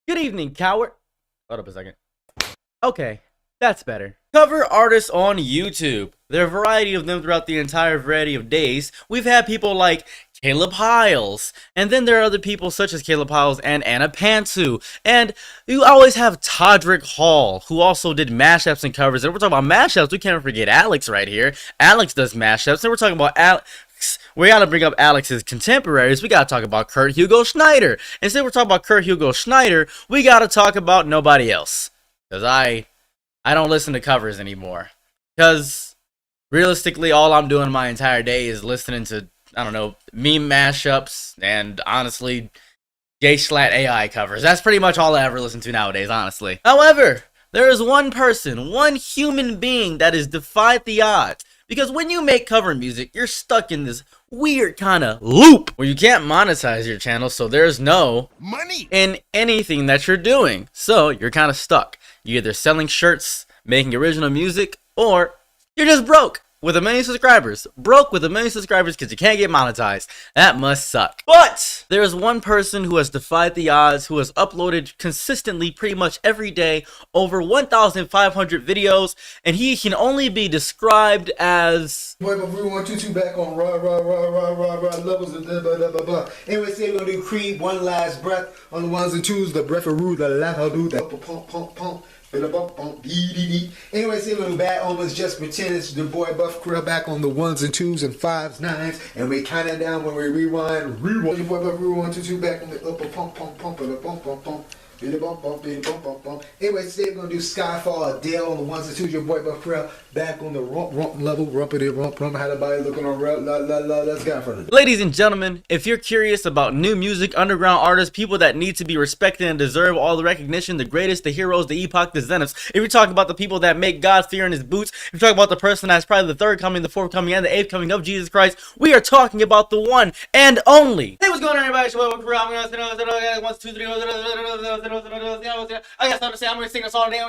Good evening, coward. Hold up a second. Okay, that's better. Cover artists on YouTube. There are a variety of them throughout the entire variety of days. We've had people like Caleb Hiles, and then there are other people such as Caleb Hiles and Anna Pantsu, and you always have Todrick Hall, who also did mashups and covers. And we're talking about mashups, we can't forget Alex right here. Alex does mashups, and we're talking about Alex. We gotta bring up Alex's contemporaries. We gotta talk about Kurt Hugo Schneider. Instead, we're talking about Kurt Hugo Schneider. We gotta talk about nobody else, because I don't listen to covers anymore. Because realistically, all I'm doing my entire day is listening to, I don't know, meme mashups and honestly, gay slat AI covers. That's pretty much all I ever listen to nowadays, honestly. However, there is one person, one human being that has defied the odds. Because when you make cover music, you're stuck in this weird kind of loop where you can't monetize your channel, so there's no money in anything that you're doing. So you're kind of stuck. You're either selling shirts, making original music, or you're just broke with 1 million subscribers. Broke with 1 million subscribers because you can't get monetized. That must suck. But there's one person who has defied the odds, who has uploaded consistently pretty much every day over 1,500 videos, and he can only be described as... Boy, but we want you two back on raw levels and blah, blah, blah, blah. Anyway, say we're gonna do Creed, one last breath on the ones and twos, the breath of rude, the latter do that. Pump, pump, pump. Anyway, say we're back almost just pretend it's the boy Buff Krill back on the ones and twos and fives, nines, and we count it down when we rewind. Your boy Buff Krill 1, 2, 2 back on the upper pump, pump, pump, and the pump, pump, pump. Anyway, today we're gonna do Skyfall, Adele on the ones and twos. Your boy Buff Krill back on the rump level, rumpity rump, how the body looking on let's go for it. Ladies and gentlemen, if you're curious about new music, underground artists, people that need to be respected and deserve all the recognition, the greatest, the heroes, the epoch, the zeniths, if you're talking about the people that make God fear in his boots, if you're talking about the person that's probably the third coming, the fourth coming, and the eighth coming of Jesus Christ, we are talking about the one and only. Hey, what's going on, everybody? It's your boy Buff Krill. I'm gonna 1, 2, 3. I guess I'm gonna sing a song today.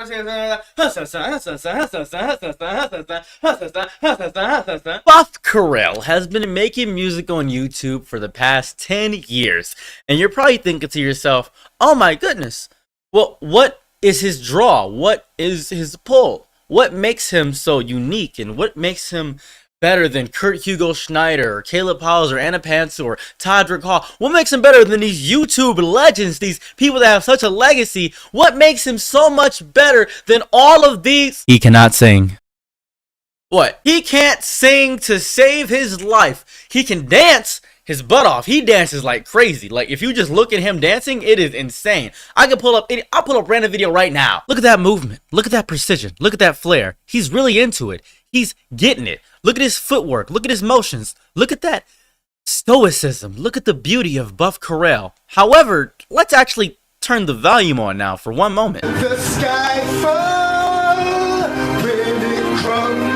Buff Krill has been making music on YouTube for the past 10 years, and you're probably thinking to yourself, oh my goodness, well, what is his draw? What is his pull? What makes him so unique, and what makes him better than Kurt Hugo Schneider, or Caleb Hiles, or Anna Pantsu, or Todrick Hall? What makes him better than these YouTube legends, these people that have such a legacy? What makes him so much better than all of these? He cannot sing. What? He can't sing to save his life. He can dance his butt off. He dances like crazy. Like, if you just look at him dancing, it is insane. I'll pull up a random video right now. Look at that movement. Look at that precision. Look at that flair. He's really into it. He's getting it. Look at his footwork. Look at his motions. Look at that stoicism. Look at the beauty of Buff Krill. However, let's actually turn the volume on now for one moment. The sky fall when it crumbles.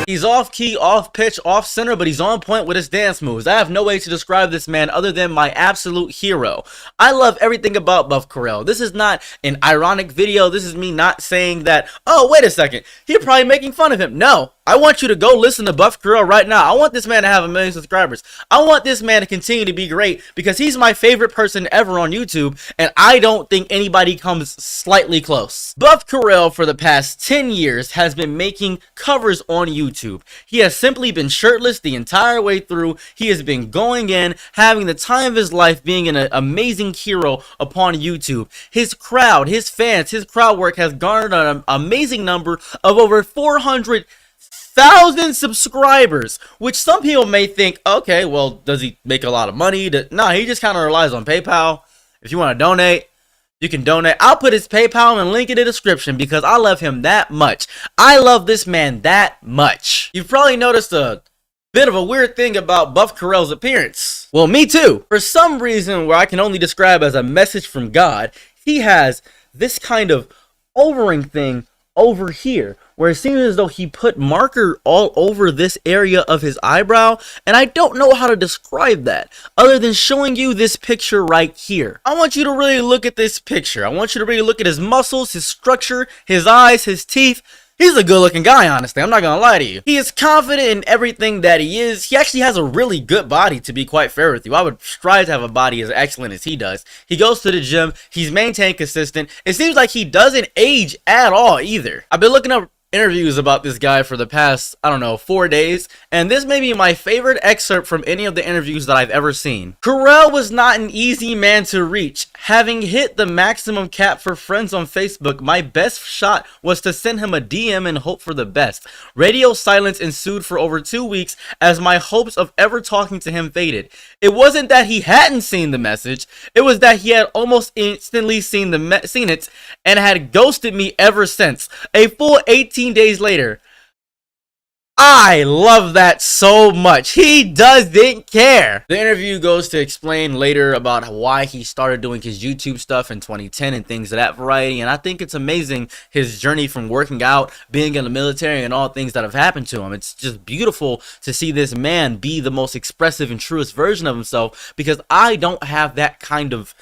He's off key, off pitch, off center, but he's on point with his dance moves. I have no way to describe this man other than my absolute hero. I love everything about Buff Krill. This is not an ironic video. This is me not saying that, oh, wait a second, you're probably making fun of him. No, I want you to go listen to Buff Krill right now. I want this man to have 1 million subscribers. I want this man to continue to be great because he's my favorite person ever on YouTube, and I don't think anybody comes slightly close. Buff Krill for the past 10 years has been making covers on YouTube. He has simply been shirtless the entire way through. He has been going in, having the time of his life, being an amazing hero upon YouTube. His crowd, his fans, his crowd work has garnered an amazing number of over 400,000 subscribers, which some people may think, okay, well, does he make a lot of money? No, he just kind of relies on PayPal. If you want to donate, you can donate. I'll put his PayPal and link in the description because I love him that much. I love this man that much. You've probably noticed a bit of a weird thing about Buff Krill's appearance. Well, me too. For some reason where I can only describe as a message from God, he has this kind of overing thing over here, where it seems as though he put marker all over this area of his eyebrow, and I don't know how to describe that other than showing you this picture right here. I want you to really look at this picture. I want you to really look at his muscles, his structure, his eyes, his teeth. He's a good looking guy, honestly. I'm not gonna lie to you. He is confident in everything that he is. He actually has a really good body, to be quite fair with you. I would strive to have a body as excellent as he does. He goes to the gym. He's maintained consistent. It seems like he doesn't age at all either. I've been looking up interviews about this guy for the past, I don't know, 4 days, and this may be my favorite excerpt from any of the interviews that I've ever seen. Carell was not an easy man to reach. Having hit the maximum cap for friends on Facebook, my best shot was to send him a DM and hope for the best. Radio silence ensued for over 2 weeks as my hopes of ever talking to him faded. It wasn't that he hadn't seen the message, it was that he had almost instantly seen it and had ghosted me ever since. A full 18 days later. I love that so much. He doesn't care. The interview goes to explain later about why he started doing his YouTube stuff in 2010 and things of that variety. And I think it's amazing his journey from working out, being in the military, and all things that have happened to him. It's just beautiful to see this man be the most expressive and truest version of himself, because I don't have that kind of,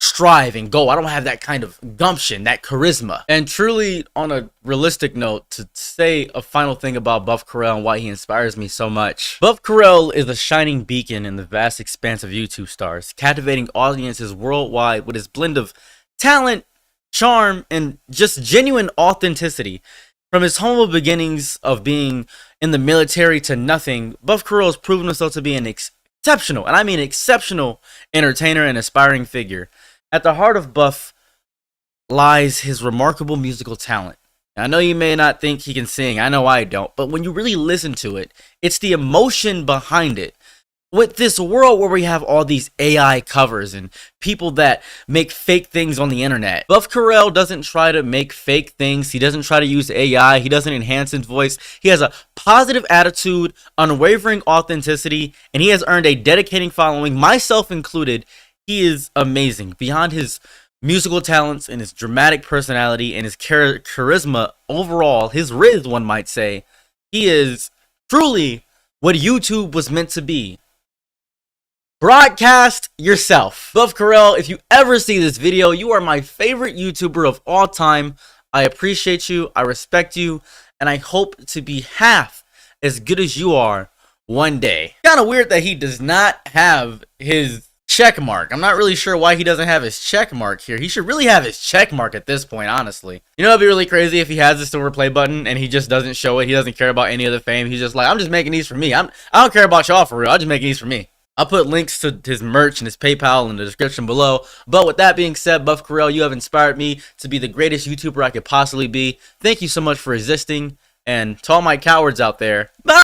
strive and go. I don't have that kind of gumption, that charisma. And truly, on a realistic note, to say a final thing about Buff Carell and why he inspires me so much. Buff Carell is a shining beacon in the vast expanse of YouTube stars, captivating audiences worldwide with his blend of talent, charm, and just genuine authenticity. From his humble beginnings of being in the military to nothing, Buff Carell has proven himself to be an exceptional, and I mean exceptional, entertainer and aspiring figure. At the heart of Buff lies his remarkable musical talent. I know you may not think he can sing, I know I don't, but when you really listen to it, it's the emotion behind it. With this world where we have all these AI covers and people that make fake things on the internet, Buff Carell doesn't try to make fake things. He doesn't try to use AI. He doesn't enhance his voice. He has a positive attitude, unwavering authenticity, and he has earned a dedicating following, myself included. He is amazing. Beyond his musical talents and his dramatic personality and his charisma overall, his riz, one might say, he is truly what YouTube was meant to be. Broadcast yourself. Buff Carell, if you ever see this video, you are my favorite YouTuber of all time. I appreciate you, I respect you, and I hope to be half as good as you are one day. Kind of weird that he does not have his check mark. I'm not really sure why he doesn't have his check mark here. He should really have his check mark at this point, honestly. You know, it'd be really crazy if he has the silver play button and he just doesn't show it. He doesn't care about any of the fame. He's just like, I'm just making these for me. I don't care about y'all for real. I'm just making these for me. I'll put links to his merch and his PayPal in the description below. But with that being said, Buff Carell, you have inspired me to be the greatest YouTuber I could possibly be. Thank you so much for existing. And to all my cowards out there, bye!